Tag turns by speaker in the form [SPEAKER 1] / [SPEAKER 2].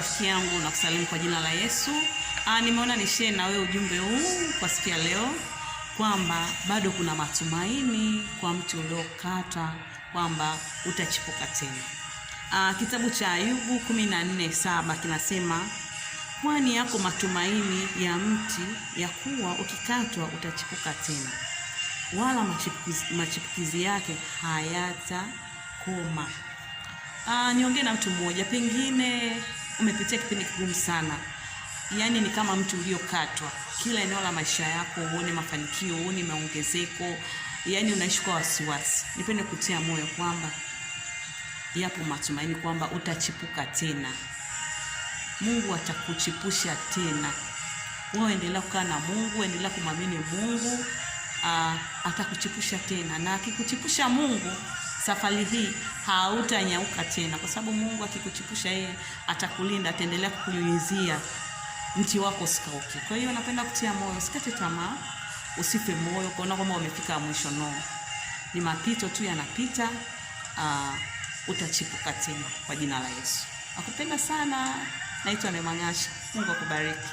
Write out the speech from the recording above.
[SPEAKER 1] rafiki yangu, na kusalimu kwa jina la Yesu. Nimeona ni share na wewe ujumbe huu kwa siku ya leo kwamba bado kuna matumaini kwa mtu uliokata kwamba utachipuka tena. Kitabu cha Ayubu 14:7 kinasema, kwani yako matumaini ya mti ya kuwa ukikatwa utachipuka tena, wala machipukizi yake hayatakoma. Niongee na mtu mmoja, pengine umepitia kipindi kigumu sana. Yaani ni kama mtu uliokatwa. Kila eneo la maisha yako uone mafanikio, uone maongezeko, yaani unaishi kwa wasiwasi. Nipende kutia moyo kwamba yapo matumaini kwamba utachipuka tena. Mungu atakuchipusha tena. Wewe endelea kukaa na Mungu, endelea kumwamini Mungu, atakuchipusha tena. Na akikuchipusha Mungu, safari hii hautanyauka tena, kwa sababu Mungu akikuchipusha yeye atakulinda, ataendelea kukunyunyizia mti wako usikauke. Kwa hiyo napenda kutia moyo, usikate tamaa, usife moyo kuona kwamba umefika mwisho. No, ni mapito tu yanapita. Utachipuka tena kwa jina la Yesu. Nakupenda sana. Naitwa Neema Ngasha. Mungu akubariki.